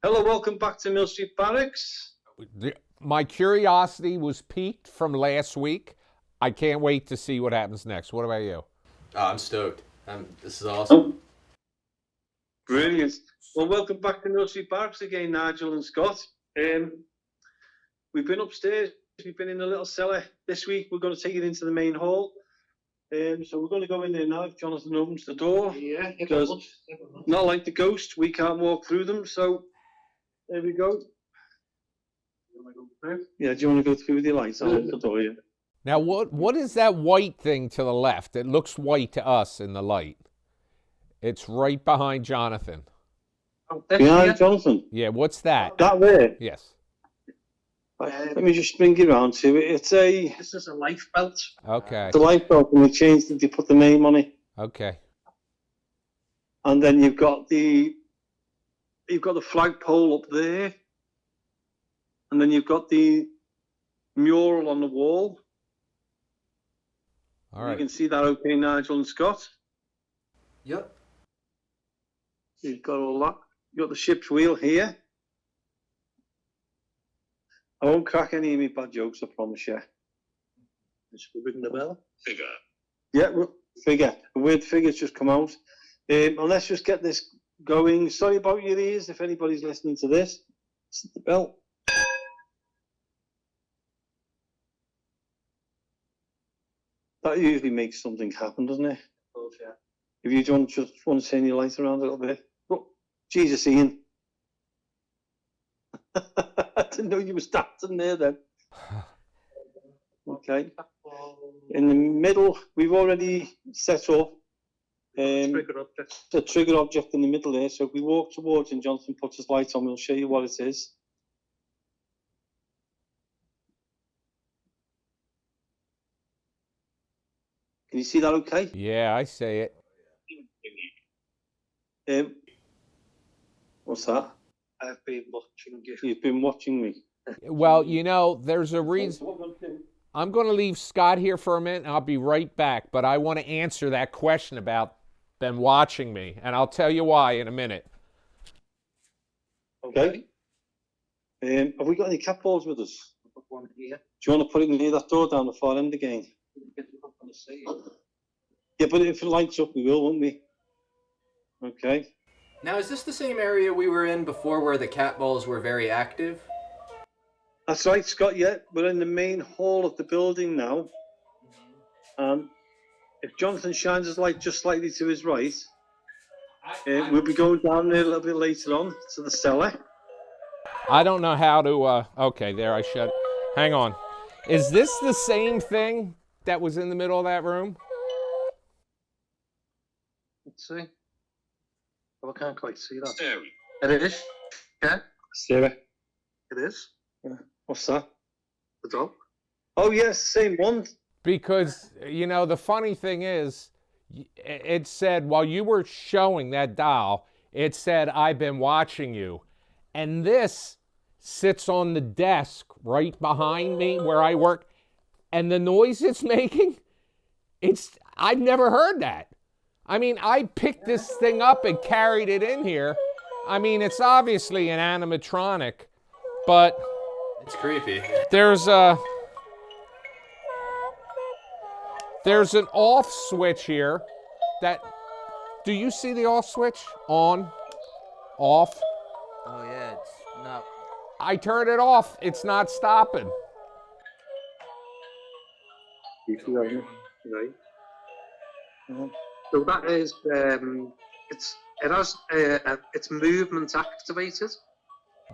Hello, welcome back to Mill Street Barracks. My curiosity was piqued from last week. I can't wait to see what happens next. What about you? Oh, I'm stoked. This is awesome. Oh, brilliant. Well, welcome back to Mill Street Barracks again, Nigel and Scott. We've been upstairs. We've been in a little cellar. This week, we're going to take it into the main hall. So we're going to go in there now if Jonathan opens the door. Yeah, because not like the ghost, we can't walk through them. So there we go. Yeah, do you want to go through with your lights? I'll open the door, yeah. Now, what is that white thing to the left? It looks white to us in the light. It's right behind Jonathan. Oh, Behind Jonathan? Yeah, what's that? That way? Yes. Let me just bring you around to it. This is a life belt. Okay. It's a life belt, and we changed it. They put the name on it. Okay. And then you've got the flagpole up there, and then you've got the mural on the wall. All right. You can see that, okay, Nigel and Scott. Yep. You've got all that. You've got the ship's wheel here. I won't crack any of my bad jokes, I promise you. Should we ring the bell? Figure. Yeah, figure. The word figure's just come out. And let's just get this going. Sorry about your ears if anybody's listening to this. It's the bell. That usually makes something happen, doesn't it? Oh, yeah. If you don't just want to turn your light around a little bit. Oh, Jesus, Ian. I didn't know you were starting there then. Okay. In the middle, we've already set up Trigger object. the trigger object in the middle there. So if we walk towards and Jonathan puts his light on, we'll show you what it is. Can you see that okay? Yeah, I say it. What's that? I've been watching you. You've been watching me. Well, you know, there's a reason. I'm going to leave Scott here for a minute, and I'll be right back. But I want to answer that question about them watching me, and I'll tell you why in a minute. Okay. Have we got any cat balls with us? I've got one here. Do you want to put it near that door down the far end again? You're not going to see it. Yeah, but if it lights up, we will, won't we? Okay. Now, is this the same area we were in before where the cat balls were very active? That's right, Scott. Yeah, we're in the main hall of the building now. If Jonathan shines his light just slightly to his right, we'll be going down there a little bit later on to the cellar. I don't know how to, okay, there I shut it. Hang on. Is this the same thing that was in the middle of that room? Let's see. Oh, I can't quite see that. It is. Yeah, Sarah. it is. What's that? The dog. Oh, yes, same one. Because, you know, the funny thing is, it said, while you were showing that doll, it said, I've been watching you. And this sits on the desk right behind me where I work. And the noise it's making, I've never heard that. I mean, I picked this thing up and carried it in here. I mean, it's obviously an animatronic, but It's creepy. there's an off switch here that, do you see the off switch? On, off. Oh yeah, it's not. I turn it off, it's not stopping. Right. So that is. It's movement activated.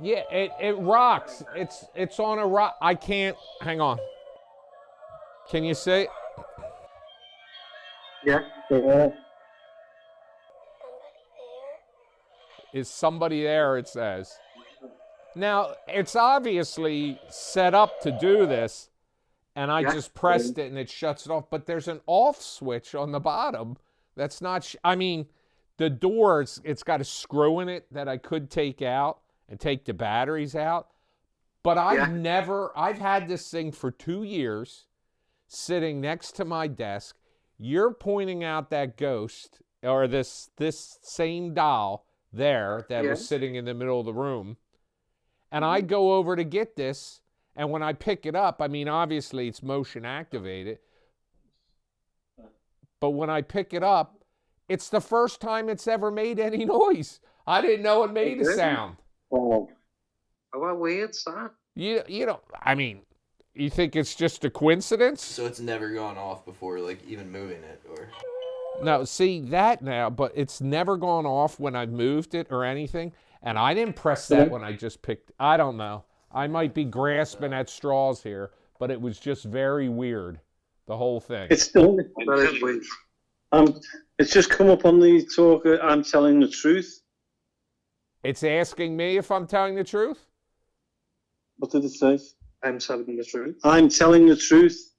Yeah, it rocks. It's on a rock. I can't, hang on. Can you see? Yeah. Is somebody there, it says. Now, it's obviously set up to do this, and I just pressed it and it shuts it off, but there's an off switch on the bottom that's not, I mean, the doors, it's got a screw in it that I could take out and take the batteries out, but I've had this thing for 2 years sitting next to my desk. You're pointing out that ghost, or this same doll there that was sitting in the middle of the room. and I go over to get this, and when I pick it up, I mean, obviously it's motion activated, but when I pick it up, it's the first time it's ever made any noise. I didn't know it made a sound. Oh, how weird's that? You know, I mean, you think it's just a coincidence? So it's never gone off before, like, even moving it, or... No, see that now, but it's never gone off when I've moved it or anything. And I didn't press that when I just picked. I don't know. I might be grasping at straws here, but it was just very weird, the whole thing. It's still. That is weird. It's just come up on the talk. I'm telling the truth. It's asking me if I'm telling the truth? What did it say? I'm telling the truth. I'm telling the truth.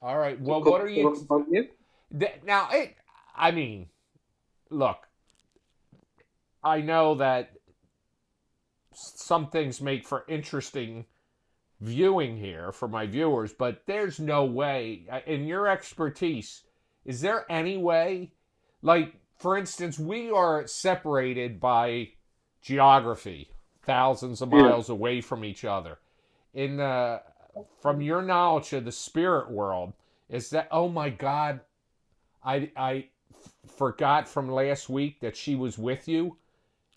All right. Well, what are you? About you? Now, I mean, look, I know that some things make for interesting viewing here for my viewers, but there's no way, in your expertise, is there any way, like, for instance, we are separated by geography, thousands of miles away from each other. From your knowledge of the spirit world, is that, oh my God, I forgot from last week that she was with you,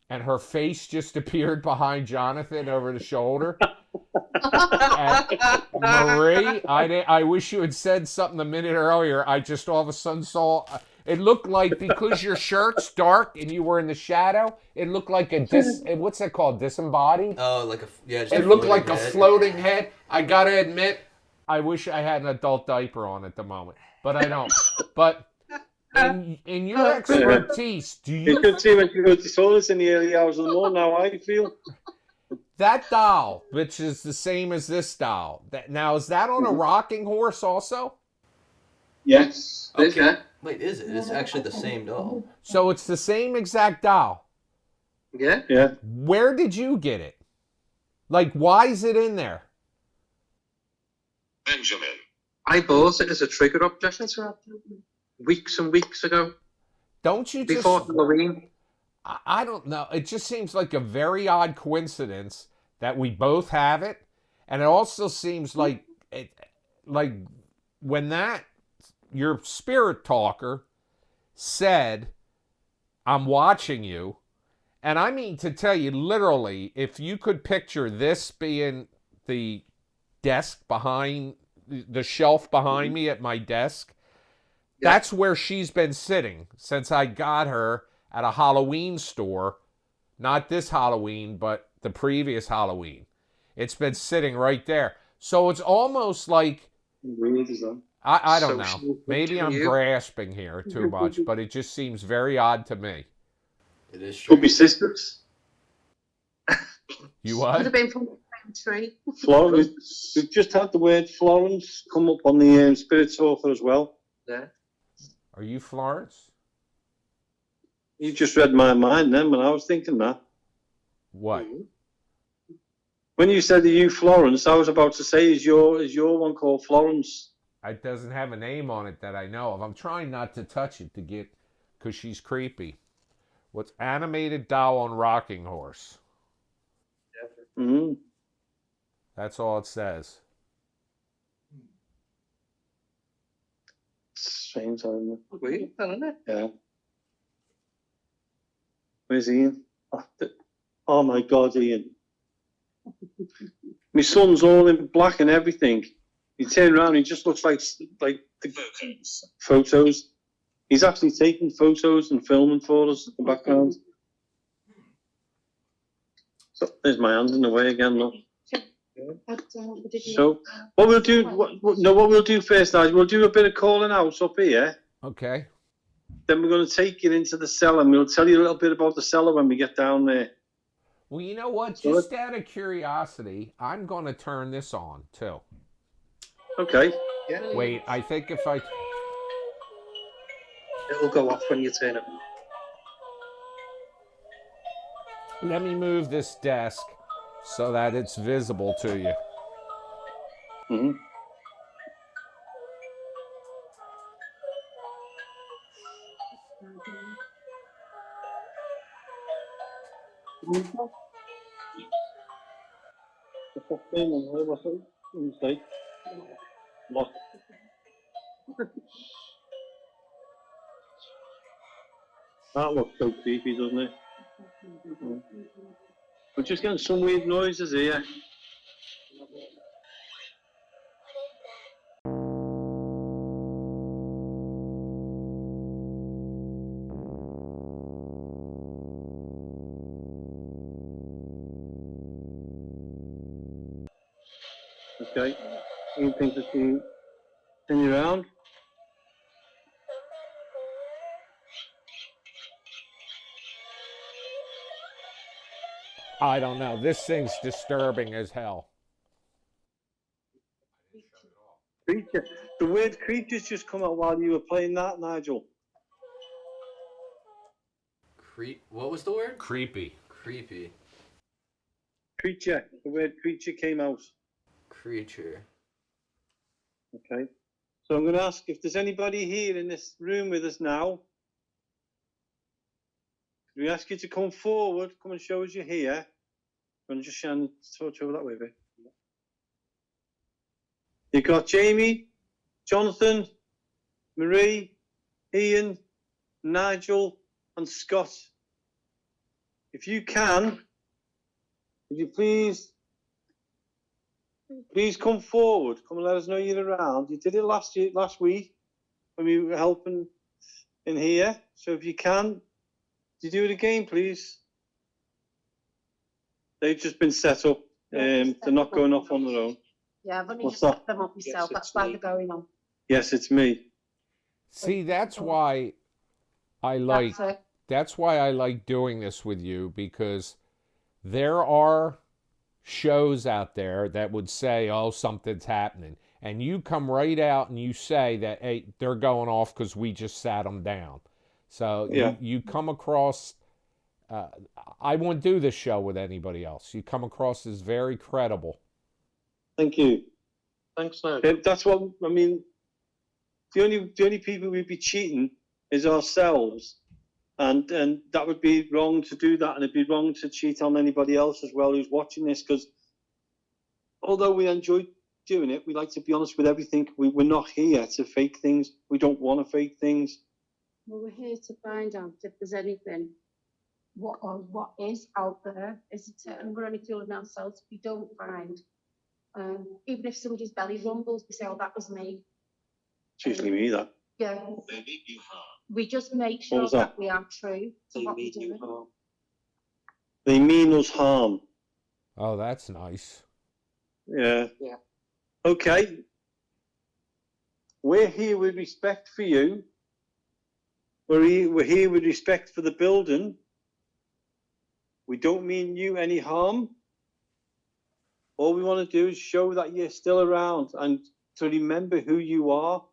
and her face just appeared behind Jonathan over the shoulder. Marie, I wish you had said something a minute earlier. I just all of a sudden saw, it looked like, because your shirt's dark and you were in the shadow, it looked like what's that called? Disembodied? Oh, like just it looked like a floating head. I gotta admit, I wish I had an adult diaper on at the moment, but I don't. But in your expertise, do You could see when you go to toilets in the early hours of the morning how I feel. that doll, which is the same as this doll, now is that on a rocking horse also? Yes. Okay. Wait, is it? It's actually the same doll. So it's the same exact doll. Yeah. Yeah. Where did you get it? Like, why is it in there? Benjamin. I bought it as a trigger object weeks and weeks ago. Don't you just... Before Halloween. I don't know. It just seems like a very odd coincidence that we both have it. And it also seems like when your spirit talker said, I'm watching you. And I mean to tell you, literally, if you could picture this being the desk behind, the shelf behind me at my desk, that's where she's been sitting since I got her at a Halloween store. Not this Halloween, but the previous Halloween. It's been sitting right there. So it's almost like, I don't know. Maybe I'm grasping here too much, but it just seems very odd to me. It is true. Could be sisters. You Could what? have been from the same tree. Florence. We've just had the word Florence come up on the spirit talker as well. Yeah. Are you Florence? You just read my mind then when I was thinking that. What? When you said, are you Florence, I was about to say, is your one called Florence? It doesn't have a name on it that I know of. I'm trying not to touch it because she's creepy. What's animated doll on rocking horse? Mm-hmm. That's all it says. Strange, isn't it? Weird, isn't it? Yeah. Where's Ian? Oh my God, Ian. My son's all in black and everything. You turn around, he just looks like the photos. He's actually taking photos and filming for us in the background. So there's my hand in the way again, look. So what we'll do, what we'll do first, Nigel, we'll do a bit of calling out up here. Okay. Then we're going to take you into the cellar, and we'll tell you a little bit about the cellar when we get down there. Well, you know what? Just out of curiosity, I'm going to turn this on, too. Okay. Yeah. Wait, I think if I... It'll go off when you turn it. Let me move this desk so that it's visible to you. Mm-hmm. What's the name on there? What's it inside? Lock. That looks so creepy, doesn't it? We're just getting some weird noises here. Okay. Anything to see spin around? I don't know. This thing's disturbing as hell. Creature. The weird creatures just come out while you were playing that, Nigel. What was the word? Creepy. Creepy. Creature. The weird creature came out. Creature. Okay. So I'm going to ask if there's anybody here in this room with us now. We ask you to come forward, come and show us you're here. I'm going to just shine the torch over that way a bit. You've got Jamie, Jonathan, Marie, Ian, Nigel, and Scott. If you can, would you please come forward, come and let us know you're around. You did it last week when we were helping in here. So if you can, you do it again, please. They've just been set up. They're not going off on their own. Yeah, I've only What's just that? set them up myself. Yes, That's it's why me. they're going on. Yes, it's me. See, that's why I like That's it. that's why I like doing this with you, because there are shows out there that would say, "Oh, something's happening," and you come right out and you say that, "Hey, they're going off because we just sat them down." So Yeah. you come across. I won't do this show with anybody else. You come across as very credible. Thank you. Thanks, no. That's what I mean. The only people we'd be cheating is ourselves, and that would be wrong to do that, and it'd be wrong to cheat on anybody else as well who's watching this. Because although we enjoy doing it, we like to be honest with everything. We're not here to fake things. We don't want to fake things. Well, we're here to find out if there's anything, what is out there. Is it? And we're only fooling ourselves if we don't find. Even if somebody's belly rumbles, we say, "Oh, that was me." It's usually me that. Yeah. We just make What sure was that that? we are true to what we're doing. They mean us harm. Oh, that's nice. Yeah. Yeah. Okay. We're here with respect for you. We're here with respect for the building. We don't mean you any harm. All we want to do is show that you're still around and to remember who you are.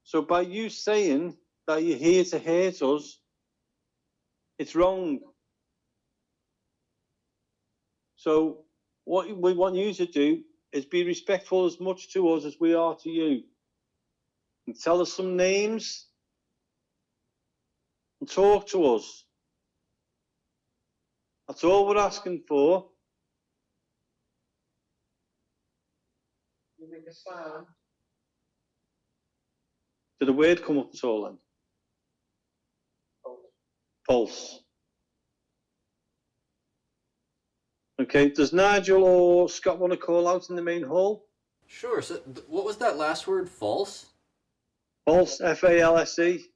So by you saying that you're here to hurt us, it's wrong. So what we want you to do is be respectful as much to us as we are to you. And tell us some names and talk to us. That's all we're asking for. You make a sound. Did a word come up at all then? Pulse. Okay, does Nigel or Scott want to call out in the main hall? Sure. So, what was that last word? False? Pulse, F-A-L-S-E.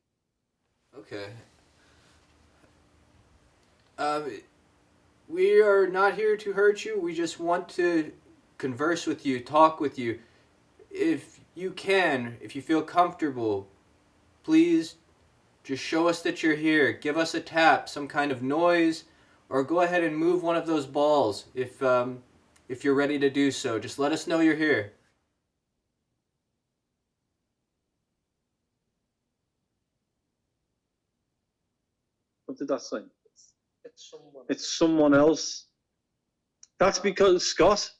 Okay. We are not here to hurt you. We just want to converse with you, talk with you. If you can, if you feel comfortable, please just show us that you're here. Give us a tap, some kind of noise, or go ahead and move one of those balls if you're ready to do so. Just let us know you're here. What did that say? It's someone. It's someone else. That's because, Scott,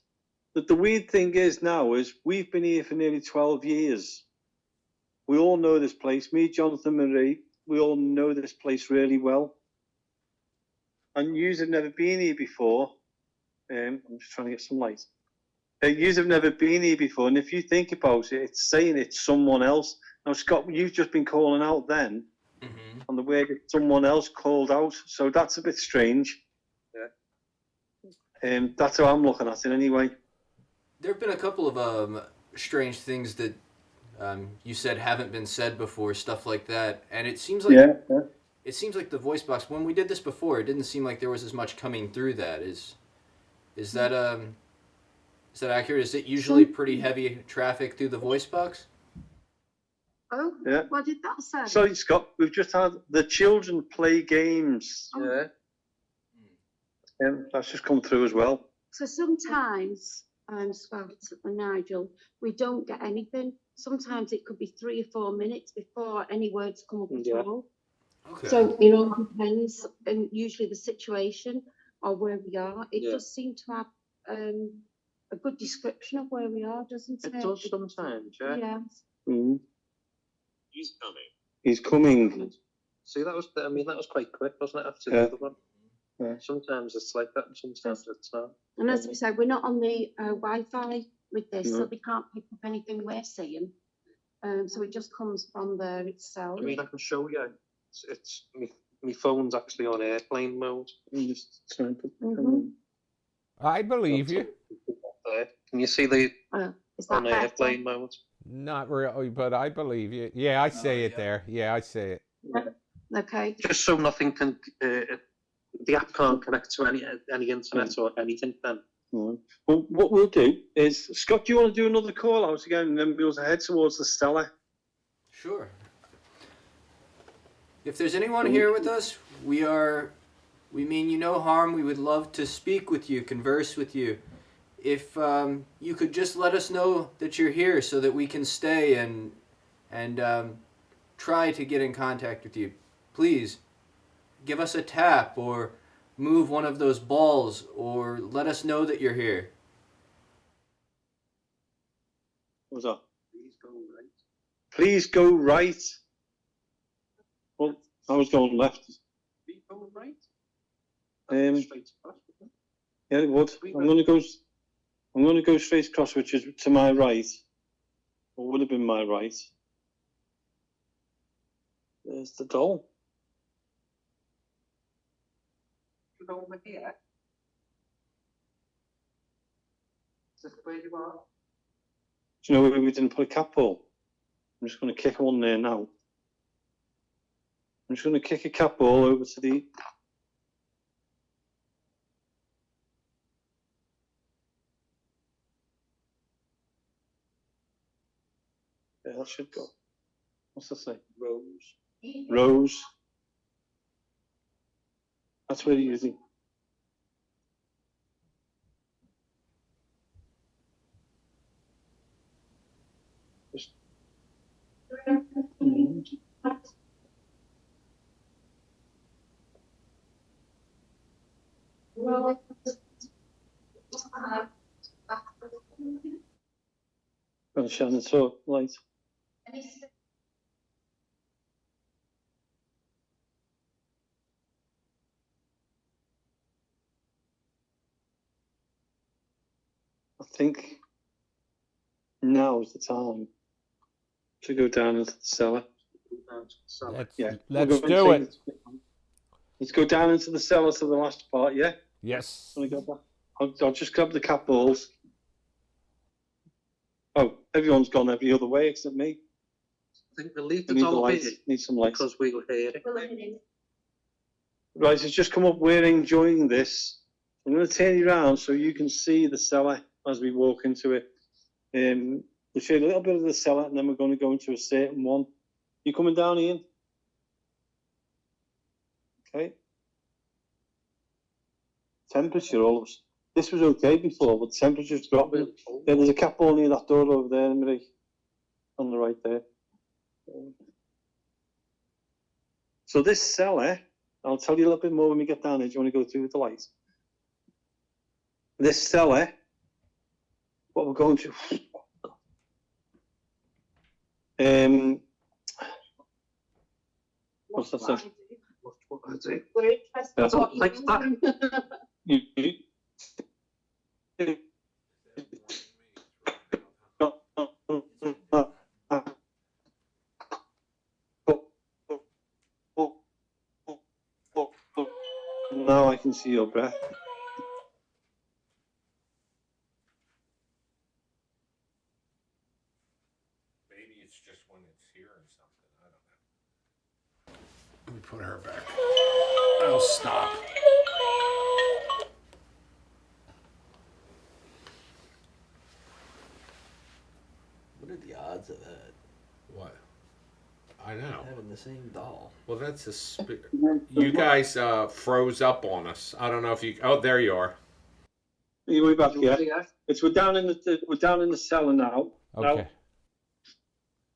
the weird thing is now is we've been here for nearly 12 years. We all know this place. Me, Jonathan, Marie, we all know this place really well. And yous have never been here before. I'm just trying to get some light. You have never been here before, and if you think about it, it's saying it's someone else. Now, Scott, you've just been calling out then, on the way that someone else called out, so that's a bit strange. Yeah. That's how I'm looking at it anyway. There have been a couple of strange things that you said haven't been said before, stuff like that, and it seems like it seems like the voice box. When we did this before, it didn't seem like there was as much coming through that. Is that accurate? Is it usually pretty heavy traffic through the voice box? Oh, Yeah. what did that say? Sorry, Scott, we've just had the children play games. Oh. Yeah. That's just come through as well. So sometimes, Scott and Nigel, we don't get anything. Sometimes it could be 3 or 4 minutes before any words come up at all. Okay. So it all depends, and usually the situation or where we are. It does seem to have a good description of where we are, doesn't it? It does sometimes, yeah. Yeah. Mm-hmm. He's coming. He's coming. See, that was quite quick, wasn't it, after Yeah. the other one? Yeah. Sometimes it's like that, and sometimes it's not. And as we said, we're not on the Wi-Fi with this, so No. they can't pick up anything we're seeing. So it just comes from there itself. I mean, I can show you. It's my phone's actually on airplane mode. Just trying to put Mhm. I believe you. There. Can you see the Is that on better? airplane mode? Not really, but I believe you. Yeah, I say it yeah. there. Yeah, I say it. Okay. Just so nothing can, the app can't connect to any internet or anything. Then Well, what we'll do is, Scott, do you want to do another call out again, and then we'll head towards the Stella? Sure. If there's anyone here with us, we mean you no harm. We would love to speak with you, converse with you. If you could just let us know that you're here so that we can stay and try to get in contact with you. Please give us a tap or move one of those balls or let us know that you're here. What was that? Please go right. Please go right. Well, I was going left. Please go right. Straight across. Yeah, it would. I'm going to go straight across, which is to my right, or would have been my right. There's the doll. Go over here. Is this where you are? Do you know where we didn't put a cat ball? I'm just going to kick one there now. I'm just going to kick a cat ball over to the. Yeah, that should go. What's that say? Rose. Rose. That's where you're using. Just. Gonna shine the top light. I think now is the time to go down into the cellar. Let's do it. Let's go down into the cellar to the last part, yeah? Yes. Let me go back. I'll just grab the cat balls. Oh, everyone's gone every other way except me. I think we'll leave the Need the doll lights. here Need some lights. because we'll hear it. Right, it's just come up. We're enjoying this. I'm going to turn you around so you can see the cellar as we walk into it. We'll show you a little bit of the cellar, and then we're going to go into a certain one. You coming down, Ian? Okay. Temperature, all of us. This was okay before, but temperature's dropping. Yeah, there's a cat ball near that door over there, Marie. On the right there. So this cellar, I'll tell you a little bit more when we get down there. Do you want to go through with the lights? This cellar, what we're going to. What's that say? What is it? We're interested in what Like you're that. doing. You, Now I can see your breath. Maybe it's just when it's hearing something. I don't know. Let me put her back. I'll stop. What are the odds of that? What? I know. Having the same doll. Well, that's a spirit. You guys froze up on us. I don't know if you. Oh, there you are. Are you way back here? It's we're down in the cellar now. Okay. Now,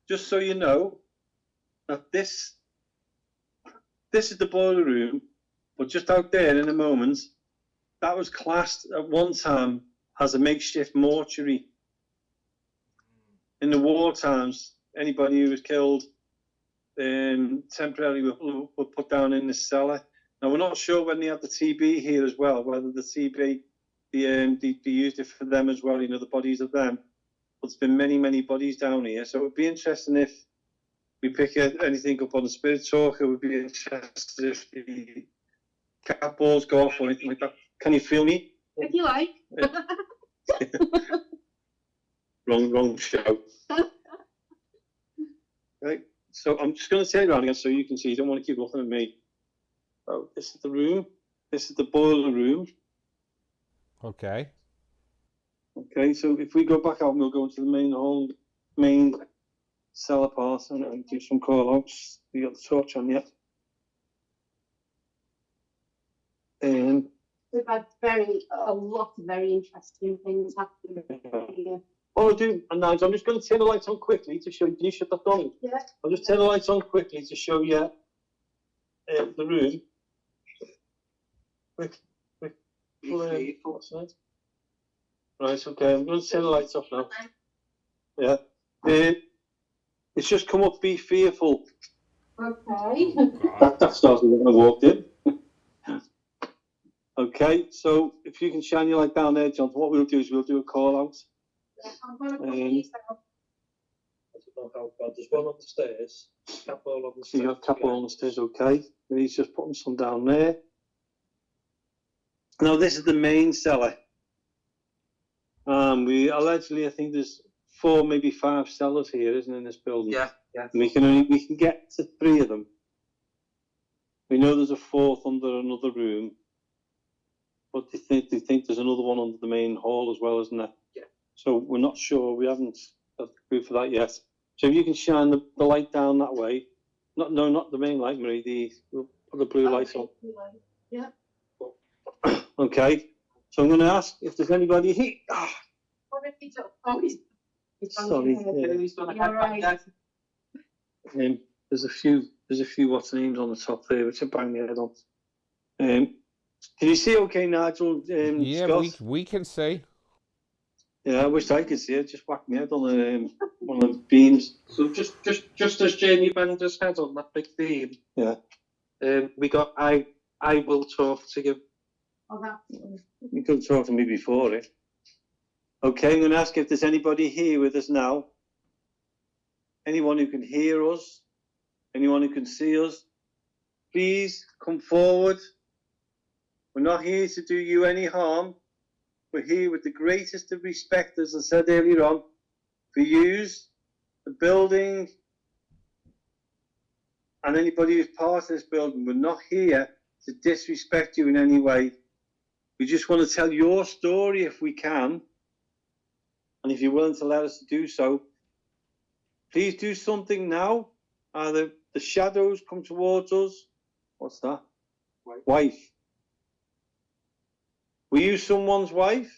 just so you know, that this is the boiler room, but just out there in a moment, that was classed at one time as a makeshift mortuary. In the war times, anybody who was killed temporarily were put down in the cellar. Now we're not sure when they had the TB here as well, whether the TB they used it for them as well, you know, the bodies of them. But there's been many bodies down here, so it would be interesting if we pick anything up on the spirit talk. It would be interesting if the cat balls go off or anything like that. Can you feel me? If you like. Wrong show. Right. So I'm just going to turn around again so you can see. You don't want to keep looking at me. Oh, this is the room. This is the boiler room. Okay. Okay, so if we go back out, we'll go into the main cellar part and do some call outs. You got the torch on yet? We've had a lot of very interesting things happening here. Oh, I do. And Nigel, I'm just going to turn the lights on quickly to show you. Can you shut that on? Yeah. I'll just turn the lights on quickly to show you the room. Quick. Right, okay. I'm going to turn the lights off now. Yeah. It's just come up, be fearful. Okay. That started when I walked in. Okay, so if you can shine your light down there, John, what we'll do is we'll do a call out. Yeah, I'm going to put these out. There's one on the stairs. Couple on the So stairs. you have a couple on the stairs, okay. And he's just putting some down there. Now this is the main cellar. We allegedly, I think there's 4, maybe 5 cellars here, isn't in this building? Yeah. And we can get to 3 of them. We know there's a 4th under another room, but they think there's another one under the main hall as well, isn't there? Yeah. So we're not sure. We haven't got the proof for that yet. So if you can shine the light down that way, not the main light, Marie. We'll put the blue lights on. Yeah. Okay. So I'm going to ask if there's anybody here. What have you done? Oh, he's Sorry. You're right. There's a few what's names on the top there, which I bang my head on. Can you see okay, Nigel? Yeah, Scott? we can see. Yeah, I wish I could see it. Just whack my head on one of the beams. So just as Jamie banged his head on that big beam, Yeah. we got I will talk to you. Oh, that's You could have talked to me before, eh? Okay, I'm going to ask if there's anybody here with us now. Anyone who can hear us, anyone who can see us, please come forward. We're not here to do you any harm. We're here with the greatest of respect, as I said earlier on, for yous, the building, and anybody who's part of this building. We're not here to disrespect you in any way. We just want to tell your story if we can. And if you're willing to let us do so, please do something now. Either the shadows come towards us. What's that? Wife. Were you someone's wife?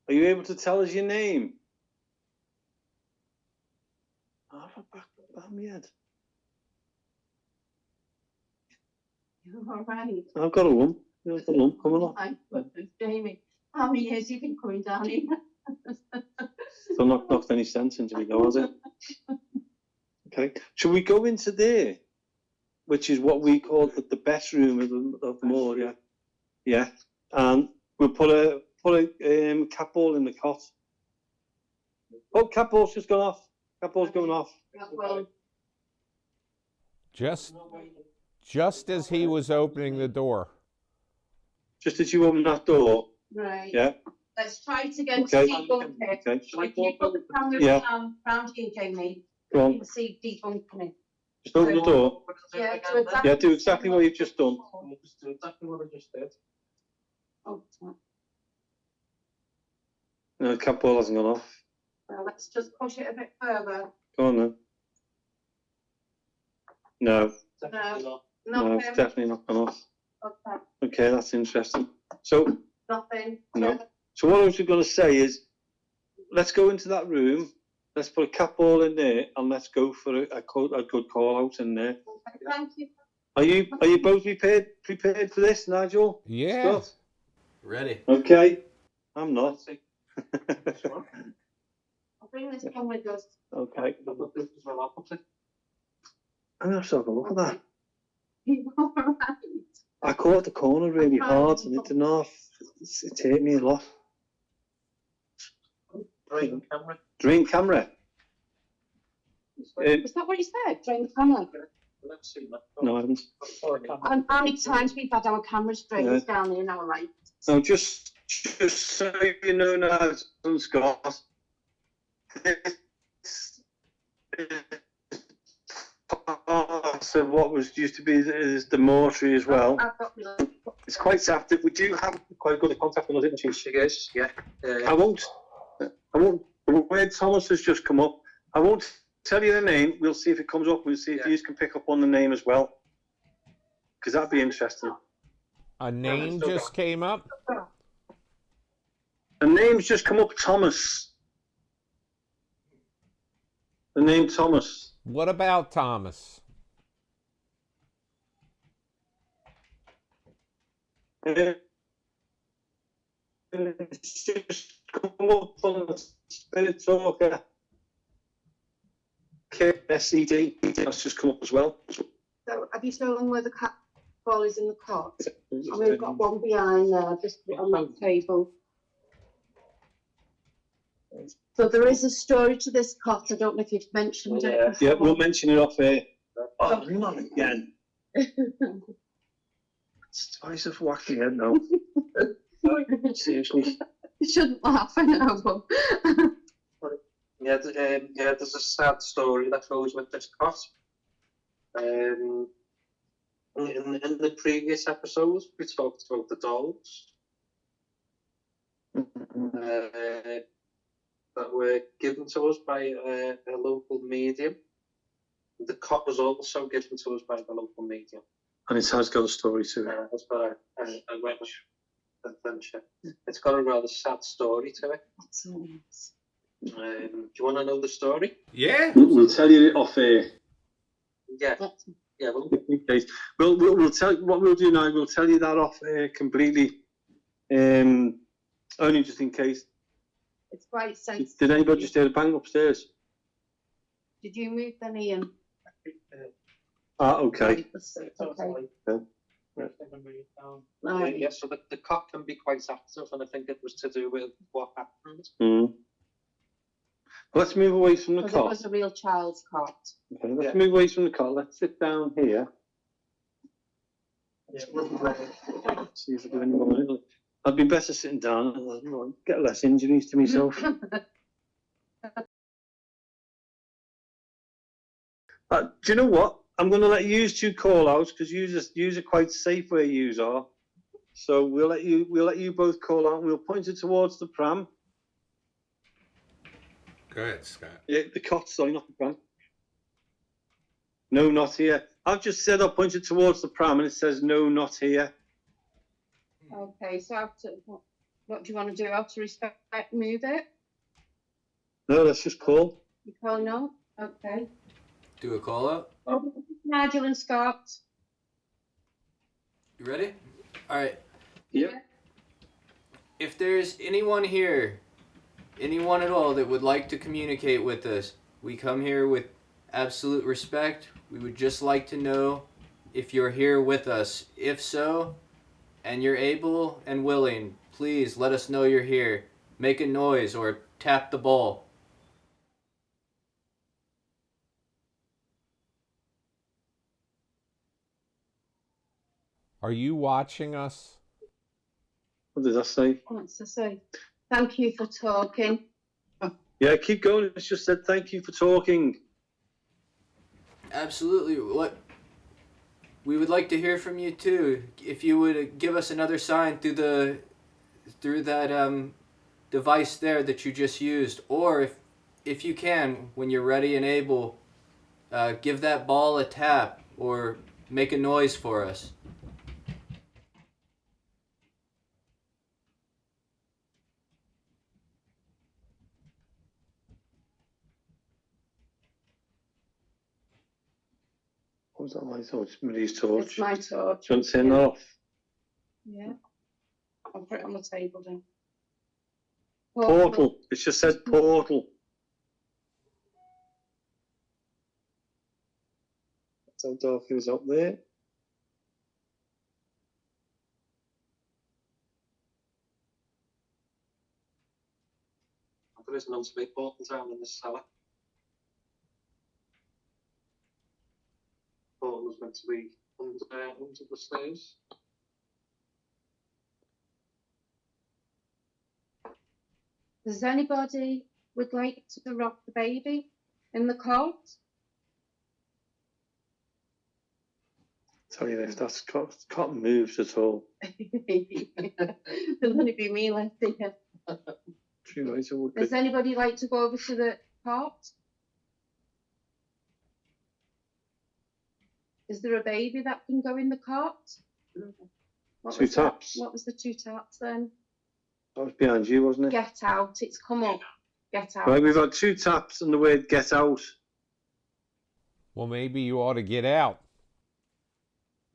Are you able to tell us your name? Back my head. You're all right. I've got a lump. There's a lump coming up. My goodness, Jamie. How many years have you been coming down here? So not knocked any sense into me, though, has it? Okay. Should we go into there, which is what we call the best room of the moor, yeah? Yeah. And We'll put a cat ball in the cot. Oh, cat ball's just gone off. Cat ball's going off. Well, Just as he was opening the door. Just as you open that door. right. Yeah. Let's try it again Okay. to debunk it. Okay. If you put the camera Yeah. down round here, Jamie, Go you on. can see debunking it. Just open the door. Yeah, Yeah, do exactly what you've just done. Just do exactly what I just did. Oh, sorry. No, the cat ball hasn't gone off. Well, let's just push it a bit further. Go on then. No, Definitely not. no, it's Nothing. definitely not gone off. Okay. Okay, that's interesting. So, Nothing. No. so what I was going to say is, let's go into that room. Let's put a cat ball in there, and let's go for a good call out in there. Okay, thank you. Are you both prepared for this, Nigel? Yeah. Scott? Ready. Okay. I'm not. I'll bring this one with us. Okay. I'll put this as well, I'll put it. I'm gonna have to have a look at that. You all right? I caught the corner really hard, and it didn't half. It hurt me a lot. Drain camera. Drain camera. Is that what you said? Drain camera? Let's see that. No, I haven't. How many times we've had our cameras drained Yeah. down there now, right? No, just so you know, Nigel and Scott, this part of what was used to be the mortuary as well. I've got my It's quite active. We do have quite good contact with us, isn't she? She is, yeah. I won't. Where Thomas has just come up, I won't tell you the name. We'll see if it comes up. We'll see if you can pick up on the name as well, because that'd be interesting. A name just came up. The name's just come up, Thomas. The name Thomas. What about Thomas? It's just come up on the Spirit Talker. KSED. That's just come up as well. So have you shown where the cat ball is in the cot? And we've got one behind there, just put it on that table. So there is a story to this cot. I don't know if you've mentioned it before. Yeah, we'll mention it off here. Oh, not again. It's twice I've whacked the head now. Seriously. You shouldn't laugh, I know, but Yeah, there's a sad story that goes with this cot. In the previous episodes, we talked about the dolls that were given to us by a local medium. The cot was also given to us by the local medium. And it has got a story to it. It's got a witch adventure. It's got a rather sad story to it. Do you want to know the story? Yeah. We'll tell you it off here. Yeah. Yeah. Well, Okay. We'll tell what we'll do now. We'll tell you that off air completely. Only just in case. it's quite sensitive. Did anybody just hear a bang upstairs? Did you move them, Ian? Ah, okay. Okay. yeah. So the cot can be quite active, and I think it was to do with what happened. Let's move away from the Because it cot. was a real child's cot. Okay, let's move away from the cot. Let's sit down here. See if I do any more. I'd be better sitting down. I'd get less injuries to myself. Do you know what? I'm going to let you two call out because you are quite safe where you are. So we'll let you both call out. And we'll point it towards the pram. Go ahead, Scott. Yeah, the cot. Sorry, not the pram. No, not here. I've just said I'll point it towards the pram, and it says no, not here. Okay, so I have to, what do you want to do? I have to move it? No, let's just call. You call no? Okay. Do a call out. Nigel and Scott. You ready? All right. Yep. If there's anyone here, anyone at all that would like to communicate with us, we come here with absolute respect. We would just like to know if you're here with us. If so, and you're able and willing please let us know you're here. Make a noise or tap the ball. Are you watching us? What did I say? What's to say? Thank you for talking. Yeah, keep going. It's just said thank you for talking. Absolutely. What we would like to hear from you too. If you would give us another sign through that device there that you just used, or if you can, when you're ready and able, give that ball a tap or make a noise for us. What was that light? Oh, it's Marie's torch. It's my torch. Do you want to turn that off? Yeah. I'll put it on the table then. Portal. It just says portal. That's how dark it is up there. There is no big portal down in the cellar. Portal was meant to be under the stairs. Does anybody would like to rock the baby in the cart? Tell you this, that's can't move at all. There'll only be me left here. True, right? So Does anybody like to go over to the cart? Is there a baby that can go in the cart? What Two was that? taps. What was the two taps then? That was behind you, wasn't it? Get out. It's come up. Get out. Right, we've had two taps and the word get out. Well, maybe you ought to get out.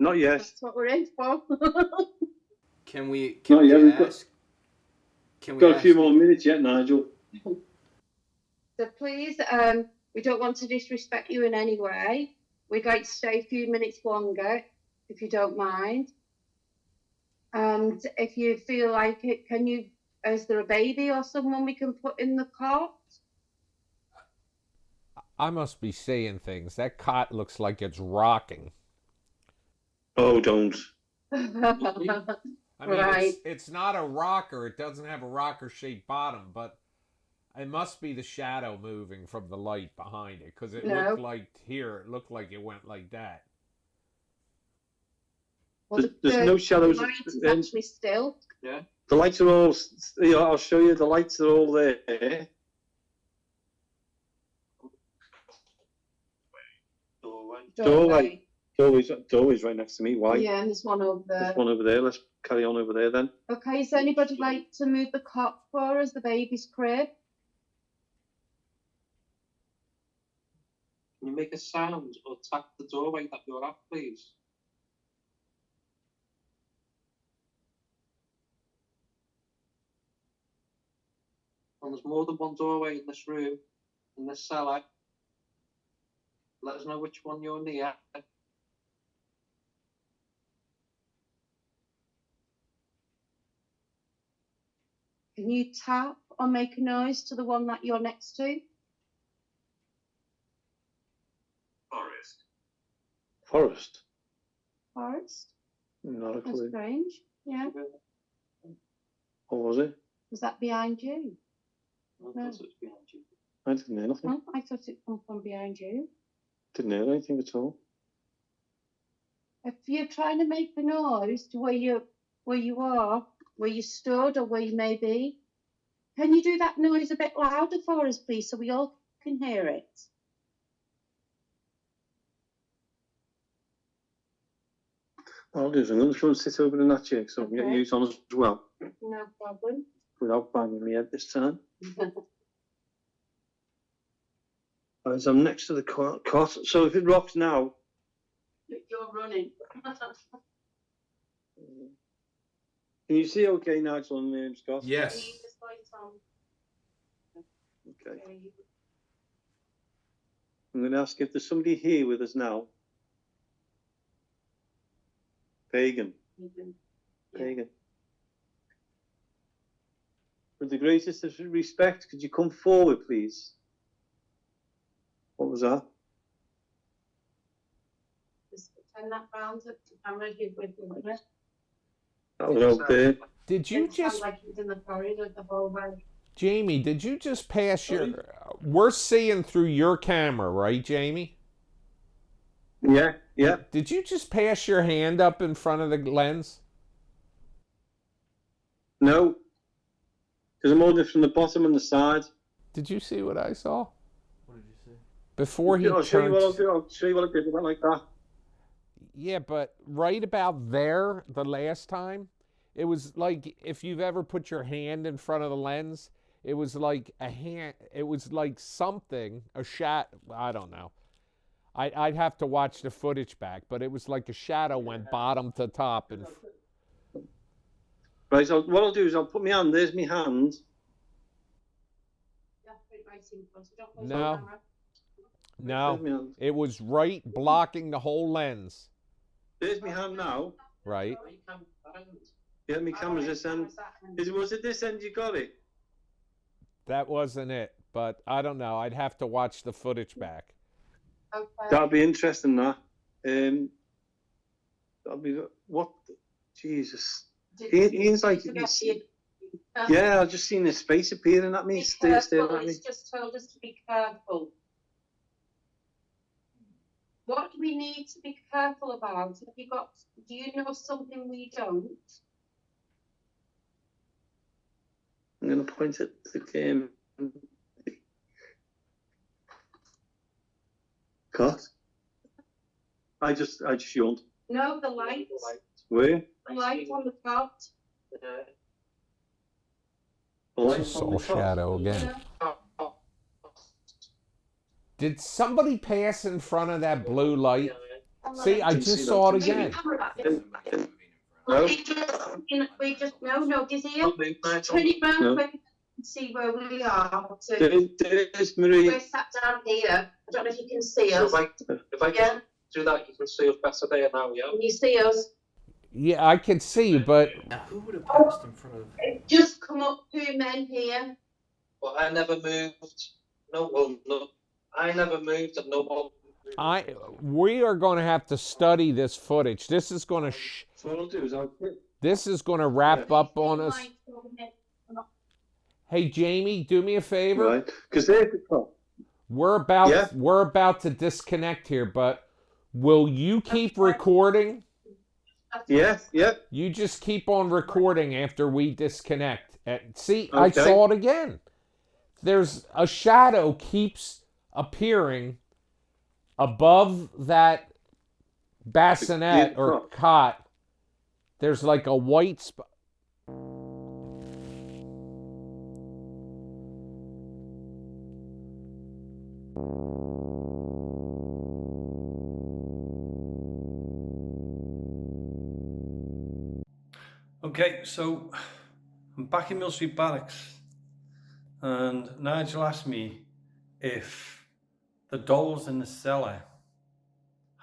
Not yet. That's what we're in for. Can we No, yeah, we've got- ask? Can we Got a ask? few more minutes yet, Nigel. So please, we don't want to disrespect you in any way. We'd like to stay a few minutes longer, if you don't mind. And if you feel like it, is there a baby or someone we can put in the cart? I must be seeing things. That cot looks like it's rocking. Oh, don't. I mean, Right. it's not a rocker. It doesn't have a rocker-shaped bottom, but it must be the shadow moving from the light behind it, because it looked like here. It looked like it went like that. Well, There's no shadows. The light is actually still. Yeah. The lights are all. I'll show you. The lights are all there. Doorway. Doorway's right next to me. Why? Yeah, and there's one over there. There's one over there. Let's carry on over there then. Okay, is anybody like to move the cot for us, the baby's crib? Can you make a sound or tap the doorway that you're at, please? And there's more than one doorway in this room, in this cellar. Let us know which one you're near. Can you tap or make a noise to the one that you're next to? Forest. Forest. Forest? Not a That's clue. strange. Yeah. What was it? Was that behind you? I thought it was behind you. I didn't hear nothing. Oh, I thought it come from behind you. Didn't hear anything at all. If you're trying to make a noise to where you are, where you stood or where you may be, can you do that noise a bit louder for us, please, so we all can hear it? What I'll do is I'm going to go and sit over in that chair so I can get Okay. you on as well No problem. without banging my head this time. As I'm next to the cot, so if it rocks now, You're running. can you see okay, Nigel and Scott? Yes. Leave this light on. Okay. Okay. I'm going to ask if there's somebody here with us now. Pagan. You can- Pagan. With the greatest of respect, could you come forward, please? What was that? Just turn that round to the camera here with you. That was out there. Did you It sounds just, like he's in the corridor the whole way. Jamie, did you just pass Sorry? your, we're seeing through your camera, right, Jamie? Yeah, yeah. Did you just pass your hand up in front of the lens? No. Because I'm holding it from the bottom and the side. Did you see what I saw? What did you say? Before he I'll show you what I'll turned... do. I'll show you what I did. It went like that. Yeah, but right about there, the last time, it was like if you've ever put your hand in front of the lens, it was like a hand, it was like something, a shot, I don't know. I'd have to watch the footage back, but it was like a shadow went bottom to top. And Right, so what I'll do is I'll put my hand, there's my hand. Yeah, put it right in front. Don't close No. the camera. no, There's my hand. it was right blocking the whole lens, There's my hand now. right? Yeah, my camera's this end. Was it this end you got it? That wasn't it, but I don't know. I'd have to watch the footage back. Okay. That'll be interesting, that. That'll be, what? Jesus. Ian's like, yeah, I've just seen this face appearing at me, staring at me. It's just told us to be careful. What do we need to be careful about? Have you got? Do you know something we don't? I'm going to point at the game. Cut. I just yawned. No, the light. Where? The light on the cot. It's all shadow again. Did somebody pass in front of that blue light? See, I just saw it again. No. We just no. Did you? Turn it round No. quick and see where we are. So There's Marie. we're sat down here. I don't know if you can see us. If I Yeah. do that, you can see us better there now, yeah? Can you see us? Yeah, I can see, but Now, who would have passed in front of? Just come up, 2 men here. But I never moved. No. I never moved and no one moved. we are going to have to study this footage. This is going to So what I'll do is this is going to wrap up on us. Hey Jamie, do me a favor. right, because there's the top. We're about Yeah. we're about to disconnect here, but will you keep recording? Yeah. You just keep on recording after we disconnect. See, I Okay. saw it again. There's a shadow keeps appearing above that bassinet The or top. cot. There's like a white spot. Okay, so I'm back in Mill Street Barracks, and Nigel asked me if the dolls in the cellar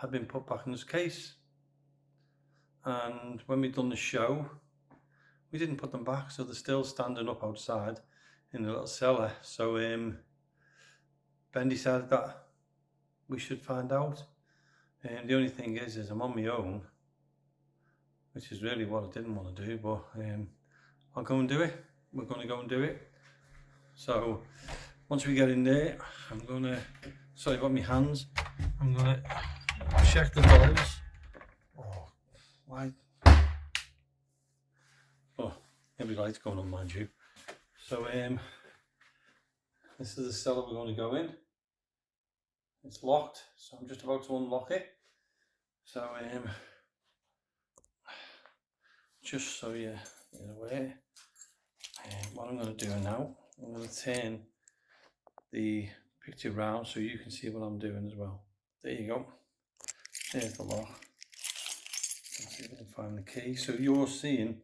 had been put back in this case. And when we'd done the show, we didn't put them back, so they're still standing up outside in the little cellar. So Ben decided that we should find out. The only thing is I'm on my own, which is really what I didn't want to do, but I'll go and do it. We're going to go and do it. So once we get in there, I'm going to, sorry about my hands, I'm going to check the dolls. Oh, why? Oh, every light's going on, mind you. So this is the cellar we're going to go in. It's locked, so I'm just about to unlock it. So just so you're aware, what I'm going to do now, I'm going to turn the picture round so you can see what I'm doing as well. There you go. There's the lock. Let's see if I can find the key. So you're seeing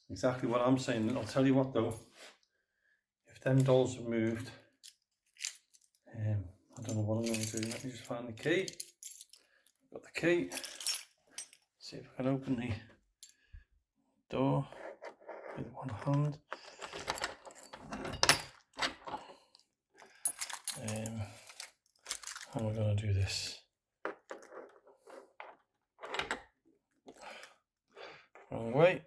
exactly what I'm saying. I'll tell you what though, if them dolls are moved, I don't know what I'm going to do. Let me just find the key. Got the key. See if I can open the door with one hand. And we're going to do this. Wrong way.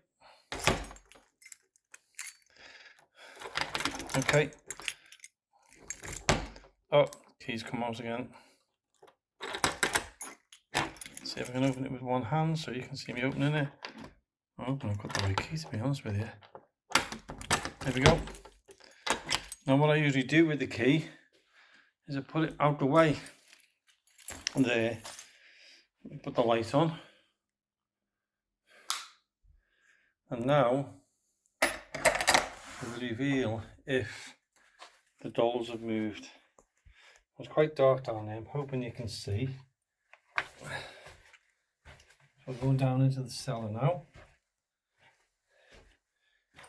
Okay. Oh, keys come out again. See if I can open it with one hand so you can see me opening it. I'm hoping I've got the right key, to be honest with you. There we go. Now what I usually do with the key is I put it out the way. There. Put the light on. And now we'll reveal if the dolls have moved. It's quite dark down there. I'm hoping you can see. So we're going down into the cellar now.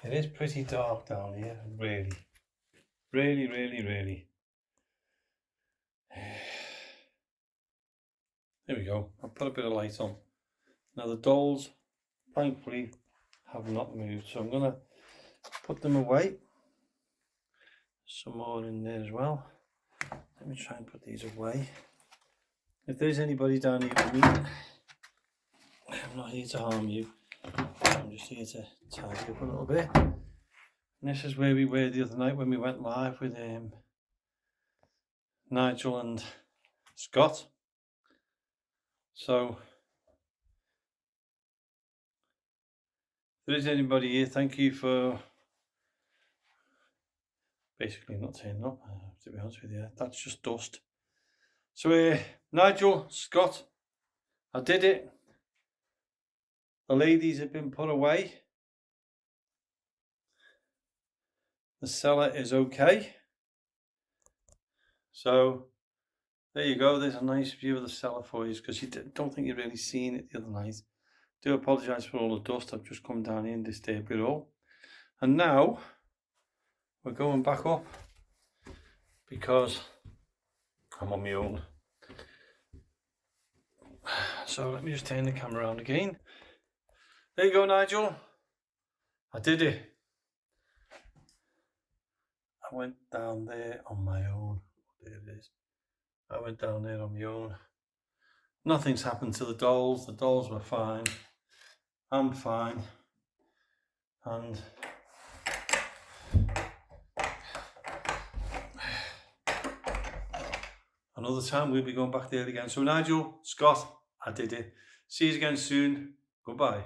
It is pretty dark down here, really. Really. There we go. I'll put a bit of light on. Now the dolls, thankfully, have not moved. So I'm going to put them away. Some more in there as well. Let me try and put these away. If there's anybody down here with me, I'm not here to harm you. I'm just here to tidy up a little bit. And this is where we were the other night when we went live with Nigel and Scott. So, if there is anybody here, thank you for basically not turning up, to be honest with you. That's just dust. So, Nigel, Scott, I did it. The ladies have been put away. The cellar is okay. So, there you go. There's a nice view of the cellar for you, because you don't think you've really seen it the other night. Do apologise for all the dust. I've just come down here and disturbed it all. And now we're going back up because I'm on my own. So let me just turn the camera around again. There you go, Nigel. I did it. I went down there on my own. There it is. I went down there on my own. Nothing's happened to the dolls. The dolls were fine. I'm fine. And another time we'll be going back there again. So Nigel, Scott, I did it. See you again soon. Goodbye.